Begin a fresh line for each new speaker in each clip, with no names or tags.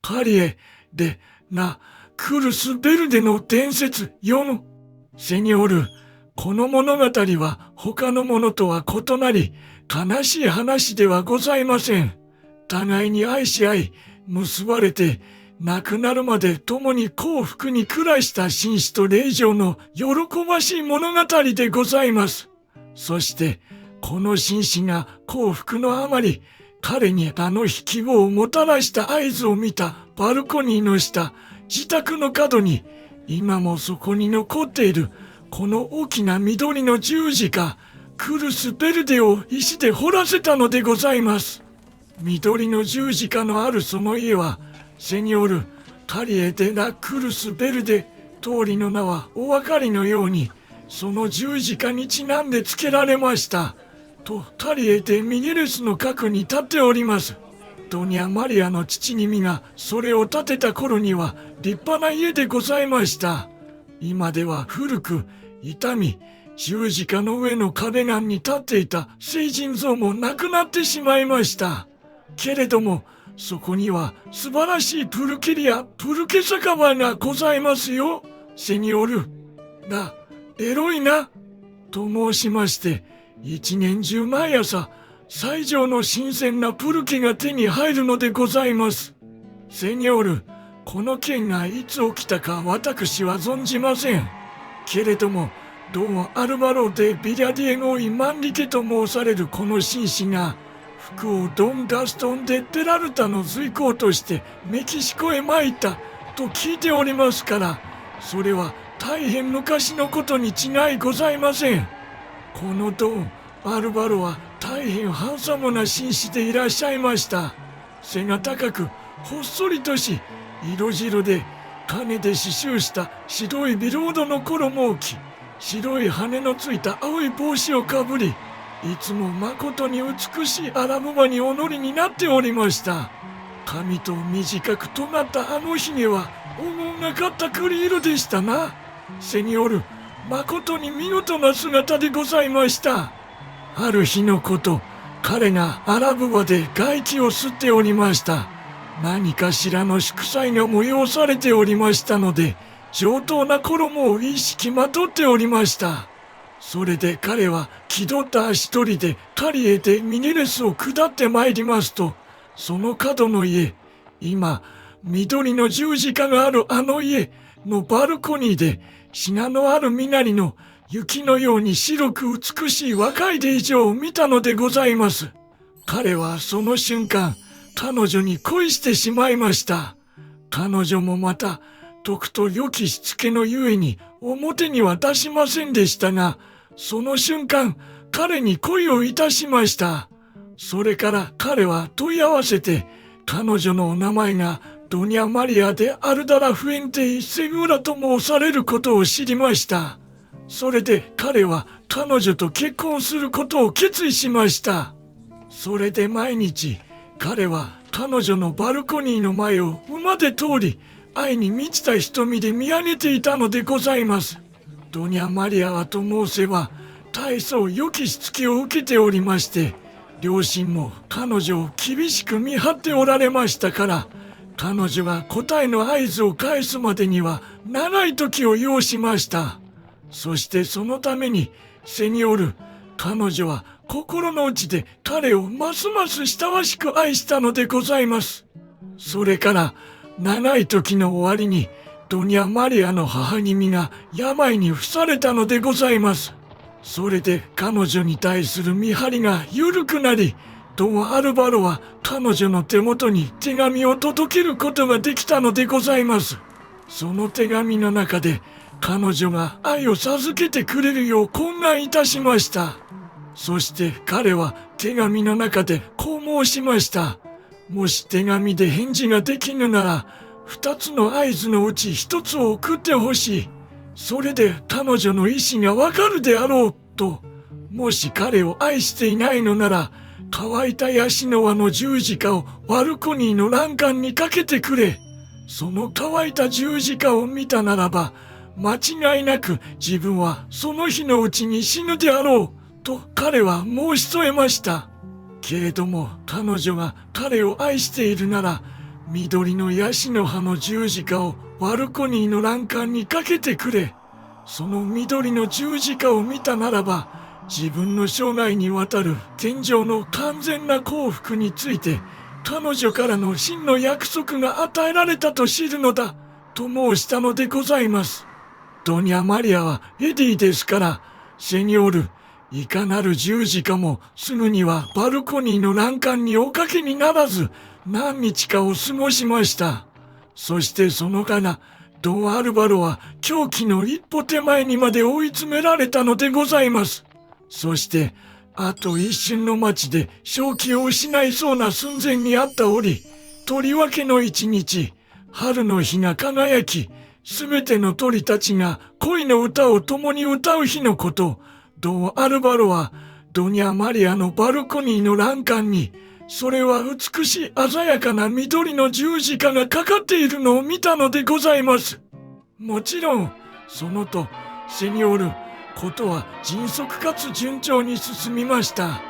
カリエ・デ・ラ・クルス・ベルデの伝説4。セニョール、この物語は他のものとは異なり、悲しい話ではございません。互いに愛し合い、結ばれて、亡くなるまで共に幸福に暮らした紳士と令嬢の喜ばしい物語でございます。そして、この紳士が幸福のあまり、彼にあの日希望をもたらした合図を見たバルコニーの下、自宅の角に、今もそこに残っている、この大きな緑の十字架、クルス・ベルデを石で彫らせたのでございます。緑の十字架のあるその家は、セニョール・カリエ・デ・ラ・クルス・ベルデ、通りの名はお分かりのように、その十字架にちなんで付けられました。と、カリエ・デ・ミゲレスの核に立っております。ドニャ・マリアの父君がそれを建てた頃には立派な家でございました。今では古く、傷み、十字架の上の壁欄に立っていた聖人像もなくなってしまいました。けれども、そこには素晴らしいプルキリア、プルケ酒場がございますよ。セニョール、ラ、エロいな、と申しまして、一年中毎朝、最上の新鮮なプルケが手に入るのでございます。セニョール、この件がいつ起きたか私は存じません。けれども、どうもアルバロでビリャディエゴイ・マンリケと申されるこの紳士が、服をドン・ガストン・デ・ペラルタの随行としてメキシコへ参ったと聞いておりますから、それは大変昔のことに違いございません。このドン・アルバロは大変ハンサムな紳士でいらっしゃいました。背が高く、ほっそりとし、色白で、金で刺繍した白いビロードの衣を着、白い羽のついた青い帽子をかぶり、いつもまことに美しいアラブマにお乗りになっておりました。髪と短く尖ったあのひげは黄金がかった栗色でしたな。セニョール、まことに見事な姿でございました。ある日のこと、彼がアラブマで外気を吸っておりました。何かしらの祝祭が催されておりましたので、上等な衣を一式まとっておりました。それで彼は気取った足取りでカリエ・デ・ミゲレスを下ってまいりますと、その角の家、今、緑の十字架があるあの家のバルコニーで、品のある身なりの雪のように白く美しい若い令嬢を見たのでございます。彼はその瞬間、彼女に恋してしまいました。彼女もまた、とくと良きしつけのゆえに表には出しませんでしたが、その瞬間、彼に恋をいたしました。それから彼は問い合わせて、彼女のお名前がドニャ・マリア・デ・アルダラ・フエンテイ・セグラと申されることを知りました。それで彼は彼女と結婚することを決意しました。それで毎日、彼は彼女のバルコニーの前を馬で通り、愛に満ちた瞳で見上げていたのでございます。ドニャ・マリアはと申せば、大層良きしつけを受けておりまして、両親も彼女を厳しく見張っておられましたから、彼女が答えの合図を返すまでには長い時を要しました。そしてそのために、セニョール、彼女は心の内で彼をますます親しく愛したのでございます。それから、長い時の終わりに、ドニャ・マリアの母君が病に伏されたのでございます。それで彼女に対する見張りが緩くなり、ドン・アルバロは彼女の手元に手紙を届けることができたのでございます。その手紙の中で、彼女が愛を授けてくれるよう懇願いたしました。そして彼は手紙の中でこう申しました。もし手紙で返事ができぬなら、二つの合図のうち一つを送ってほしい。それで彼女の意志がわかるであろう、と。もし彼を愛していないのなら、乾いたヤシの輪の十字架をバルコニーの欄干にかけてくれ。その乾いた十字架を見たならば、間違いなく自分はその日のうちに死ぬであろう、と彼は申し添えました。けれども彼女が彼を愛しているなら、緑のヤシの葉の十字架をバルコニーの欄干にかけてくれ。その緑の十字架を見たならば、自分の生涯にわたる天上の完全な幸福について、彼女からの真の約束が与えられたと知るのだ、と申したのでございます。ドニャ・マリアはエディですから、セニョール、いかなる十字架もすぐにはバルコニーの欄干におかけにならず、何日かを過ごしました。そしてその間、ドン・アルバロは狂気の一歩手前にまで追い詰められたのでございます。そして、あと一瞬の町で正気を失いそうな寸前にあった折、とりわけの一日、春の日が輝き、すべての鳥たちが恋の歌を共に歌う日のこと、ドン・アルバロはドニャ・マリアのバルコニーの欄干に、それは美しい鮮やかな緑の十字架がかかっているのを見たのでございます。もちろん、そのと、セニョール、ことは迅速かつ順調に進みました。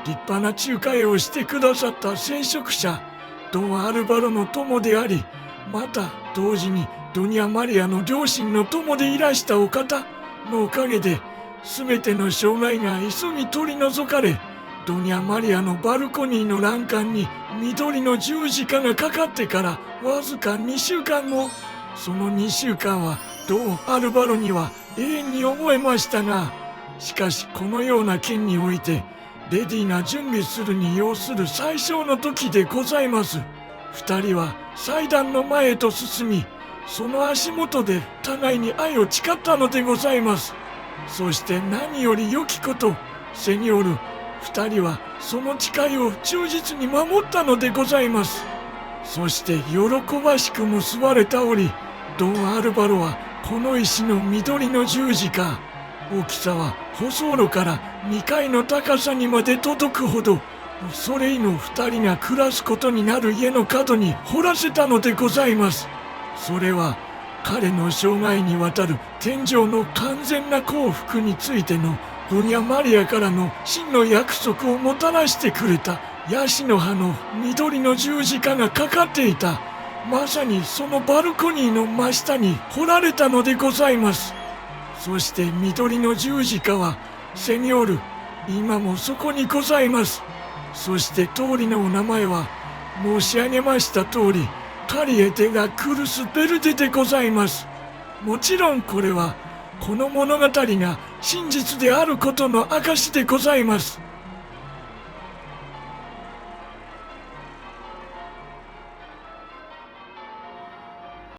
立派な仲介をしてくださった聖職者、ドン・アルバロの友であり、また同時にドニャ・マリアの両親の友でいらしたお方のおかげで、すべての障害が急ぎ取り除かれ、ドニャ・マリアのバルコニーの欄干に緑の十字架がかかってからわずか2週間後、その2週間はドン・アルバロには永遠に思えましたが、しかしこのような件において、レディが準備するに要する最小の時でございます。二人は祭壇の前へと進み、その足元で互いに愛を誓ったのでございます。そして何より良きこと、セニョール、二人はその誓いを忠実に守ったのでございます。そして喜ばしく結ばれた折、ドン・アルバロはこの石の緑の十字架、大きさは舗装路から2階の高さにまで届くほど、それ以の二人が暮らすことになる家の角に掘らせたのでございます。それは彼の生涯にわたる天上の完全な幸福についてのドニャ・マリアからの真の約束をもたらしてくれたヤシの葉の緑の十字架がかかっていた、まさにそのバルコニーの真下に掘られたのでございます。そして緑の十字架は、セニョール、今もそこにございます。そして通りのお名前は、申し上げました通り、カリエテがクルス・ベルデでございます。もちろんこれは、この物語が真実であることの証でございます。